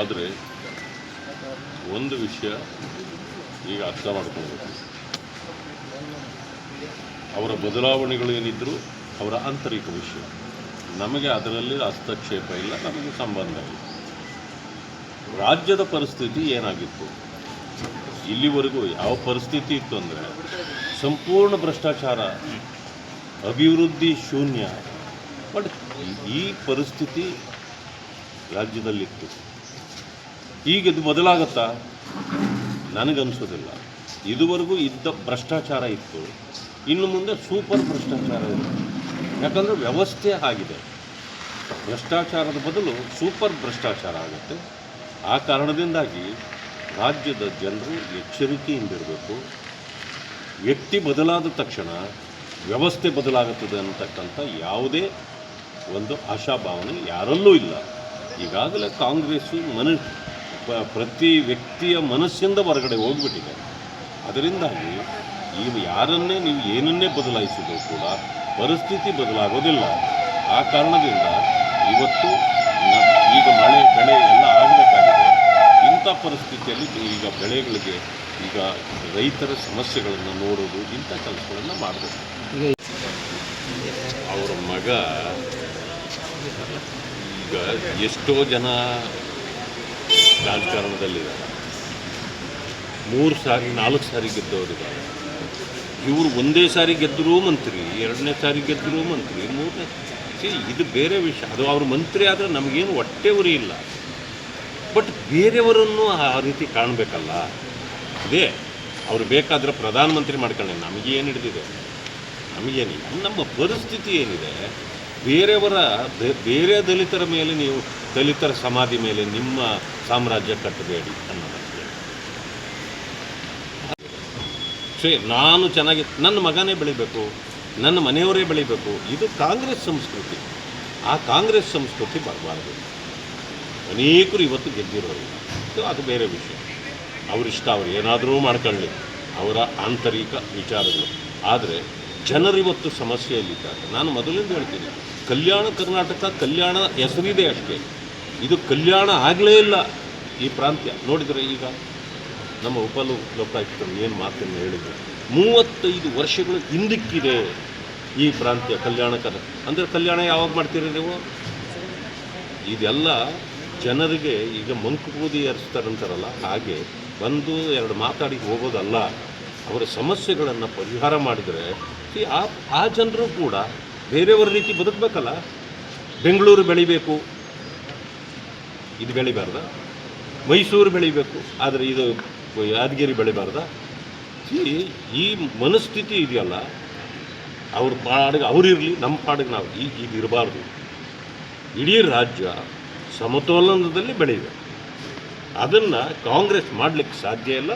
ಆದರೆ ಒಂದು ವಿಷಯ ಈಗ ಅರ್ಥ ಮಾಡ್ಕೊಳ್ಬೇಕು, ಅವರ ಬದಲಾವಣೆಗಳು ಏನಿದ್ದರೂ ಅವರ ಆಂತರಿಕ ವಿಷಯ, ನಮಗೆ ಅದರಲ್ಲಿ ಹಸ್ತಕ್ಷೇಪ ಇಲ್ಲ, ನಮಗೆ ಸಂಬಂಧ ಇಲ್ಲ. ರಾಜ್ಯದ ಪರಿಸ್ಥಿತಿ ಏನಾಗಿತ್ತು, ಇಲ್ಲಿವರೆಗೂ ಯಾವ ಪರಿಸ್ಥಿತಿ ಇತ್ತು ಅಂದರೆ ಸಂಪೂರ್ಣ ಭ್ರಷ್ಟಾಚಾರ, ಅಭಿವೃದ್ಧಿ ಶೂನ್ಯ. ಬಟ್ ಈ ಪರಿಸ್ಥಿತಿ ರಾಜ್ಯದಲ್ಲಿತ್ತು. ಈಗ ಇದು ಬದಲಾಗುತ್ತಾ? ನನಗನ್ಸೋದಿಲ್ಲ. ಇದುವರೆಗೂ ಇದ್ದ ಭ್ರಷ್ಟಾಚಾರ ಇತ್ತು, ಇನ್ನು ಮುಂದೆ ಸೂಪರ್ ಭ್ರಷ್ಟಾಚಾರ ಇದೆ. ಯಾಕಂದರೆ ವ್ಯವಸ್ಥೆ ಆಗಿದೆ. ಭ್ರಷ್ಟಾಚಾರದ ಬದಲು ಸೂಪರ್ ಭ್ರಷ್ಟಾಚಾರ ಆಗುತ್ತೆ. ಆ ಕಾರಣದಿಂದಾಗಿ ರಾಜ್ಯದ ಜನರು ಎಚ್ಚರಿಕೆಯಿಂದಿರಬೇಕು. ವ್ಯಕ್ತಿ ಬದಲಾದ ತಕ್ಷಣ ವ್ಯವಸ್ಥೆ ಬದಲಾಗುತ್ತದೆ ಅನ್ನತಕ್ಕಂಥ ಯಾವುದೇ ಒಂದು ಆಶಾಭಾವನೆ ಯಾರಲ್ಲೂ ಇಲ್ಲ. ಈಗಾಗಲೇ ಕಾಂಗ್ರೆಸ್ಸು ಪ್ರತಿ ವ್ಯಕ್ತಿಯ ಮನಸ್ಸಿಂದ ಹೊರಗಡೆ ಹೋಗಿಬಿಟ್ಟಿದೆ. ಅದರಿಂದಾಗಿ ಈಗ ಯಾರನ್ನೇ ನೀವು ಏನನ್ನೇ ಬದಲಾಯಿಸಿದರೂ ಕೂಡ ಪರಿಸ್ಥಿತಿ ಬದಲಾಗೋದಿಲ್ಲ. ಆ ಕಾರಣದಿಂದ ಇವತ್ತು ಈಗ ಮಳೆ ಬೆಳೆ ಎಲ್ಲ ಆಗಬೇಕಾಗಿದೆ. ಇಂಥ ಪರಿಸ್ಥಿತಿಯಲ್ಲಿ ಈಗ ಬೆಳೆಗಳಿಗೆ ಈಗ ರೈತರ ಸಮಸ್ಯೆಗಳನ್ನು ನೋಡೋದು, ಇಂಥ ಕೆಲಸಗಳನ್ನು ಮಾಡಬೇಕು. ಅವರ ಮಗ ಈಗ ಎಷ್ಟೋ ಜನ ರಾಜಕಾರಣದಲ್ಲಿದ್ದಾರೆ, 3 ಸಾರಿ 4 ಸಾರಿ ಗೆದ್ದವರಿದ್ದಾರೆ. ಇವರು ಒಂದೇ ಸಾರಿ ಗೆದ್ದರೂ ಮಂತ್ರಿ, 2ನೇ ಸಾರಿ ಗೆದ್ದರೂ ಮಂತ್ರಿ, 3ನೇ ಇದು ಬೇರೆ ವಿಷಯ. ಅದು ಅವ್ರ ಮಂತ್ರಿ ಆದರೆ ನಮಗೇನು ಹೊಟ್ಟೆ ಉರಿ ಇಲ್ಲ. ಬಟ್ ಬೇರೆಯವರನ್ನು ಆ ರೀತಿ ಕಾಣಬೇಕಲ್ಲ. ಇದೇ ಅವರು ಬೇಕಾದರೆ ಪ್ರಧಾನಮಂತ್ರಿ ಮಾಡ್ಕೊಂಡೆ, ನಮಗೇನು ಹಿಡಿದಿದೆ? ನಮಗೇನಿಲ್ಲ. ನಮ್ಮ ಪರಿಸ್ಥಿತಿ ಏನಿದೆ, ಬೇರೆ ದಲಿತರ ಮೇಲೆ ನೀವು ದಲಿತರ ಸಮಾಧಿ ಮೇಲೆ ನಿಮ್ಮ ಸಾಮ್ರಾಜ್ಯ ಕಟ್ಟಬೇಡಿ ಅನ್ನೋದಕ್ಕೆ. ನಾನು ಚೆನ್ನಾಗಿ ನನ್ನ ಮಗನೇ ಬೆಳಿಬೇಕು, ನನ್ನ ಮನೆಯವರೇ ಬೆಳಿಬೇಕು, ಇದು ಕಾಂಗ್ರೆಸ್ ಸಂಸ್ಕೃತಿ. ಆ ಕಾಂಗ್ರೆಸ್ ಸಂಸ್ಕೃತಿ ಬರಬಾರ್ದು. ಅನೇಕರು ಇವತ್ತು ಗೆದ್ದಿರೋರು, ಅದು ಬೇರೆ ವಿಷಯ. ಅವರಿಷ್ಟ, ಅವ್ರು ಏನಾದರೂ ಮಾಡ್ಕೊಳ್ಳಿ, ಅವರ ಆಂತರಿಕ ವಿಚಾರಗಳು. ಆದರೆ ಜನರಿವತ್ತು ಸಮಸ್ಯೆಯಲ್ಲಿದ್ದಾರೆ. ನಾನು ಮೊದಲಿಂದ ಹೇಳ್ತೀನಿ, ಕಲ್ಯಾಣ ಕರ್ನಾಟಕ ಕಲ್ಯಾಣ ಹೆಸರಿದೆ ಅಷ್ಟೇ, ಇದು ಕಲ್ಯಾಣ ಆಗಲೇ ಇಲ್ಲ ಈ ಪ್ರಾಂತ್ಯ. ನೋಡಿದರೆ ಈಗ ನಮ್ಮ ಲೋಕಾಯುಕ್ತರು ಏನು ಮಾತನ್ನು ಹೇಳಿದರು, 35 ವರ್ಷಗಳು ಹಿಂದಕ್ಕಿದೆ ಈ ಪ್ರಾಂತ್ಯ ಕಲ್ಯಾಣ ಅಂದರೆ ಕಲ್ಯಾಣ ಯಾವಾಗ ಮಾಡ್ತೀರಿ ನೀವು? ಇದೆಲ್ಲ ಜನರಿಗೆ ಈಗ ಮಂಕುಬೂದಿ ಏರಿಸ್ತಾರಂತಾರಲ್ಲ, ಹಾಗೆ 1-2 ಮಾತಾಡಿ ಹೋಗೋದಲ್ಲ. ಅವರ ಸಮಸ್ಯೆಗಳನ್ನು ಪರಿಹಾರ ಮಾಡಿದರೆ ಆ ಜನರು ಕೂಡ ಬೇರೆಯವರ ರೀತಿ ಬದುಕಬೇಕಲ್ಲ. ಬೆಂಗಳೂರು ಬೆಳಿಬೇಕು, ಇದು ಬೆಳಿಬಾರ್ದ? ಮೈಸೂರು ಬೆಳಿಬೇಕು, ಆದರೆ ಇದು ಯಾದಗಿರಿ ಬೆಳಿಬಾರ್ದ? ಈ ಮನಸ್ಥಿತಿ ಇದೆಯಲ್ಲ, ಅವ್ರ ಪಾಡಿಗೆ ಅವರಿರಲಿ, ನಮ್ಮ ಪಾಡಿಗೆ ನಾವು ಈಗ ಇರಬಾರ್ದು. ಇಡೀ ರಾಜ್ಯ ಸಮತೋಲನದಲ್ಲಿ ಬೆಳೆಯಬೇಕು. ಅದನ್ನು ಕಾಂಗ್ರೆಸ್ ಮಾಡಲಿಕ್ಕೆ ಸಾಧ್ಯ ಇಲ್ಲ.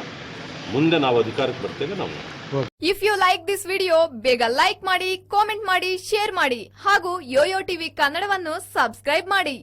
ಮುಂದೆ ನಾವು ಅಧಿಕಾರಕ್ಕೆ ಬರ್ತೇವೆ ನಾವು. If you like this video, ಬೇಗ ಲೈಕ್ ಮಾಡಿ, ಕಾಮೆಂಟ್ ಮಾಡಿ, ಶೇರ್ ಮಾಡಿ ಹಾಗೂ ಯೋಯೋ ಟಿವಿ ಕನ್ನಡವನ್ನು ಸಬ್ಸ್ಕ್ರೈಬ್ ಮಾಡಿ.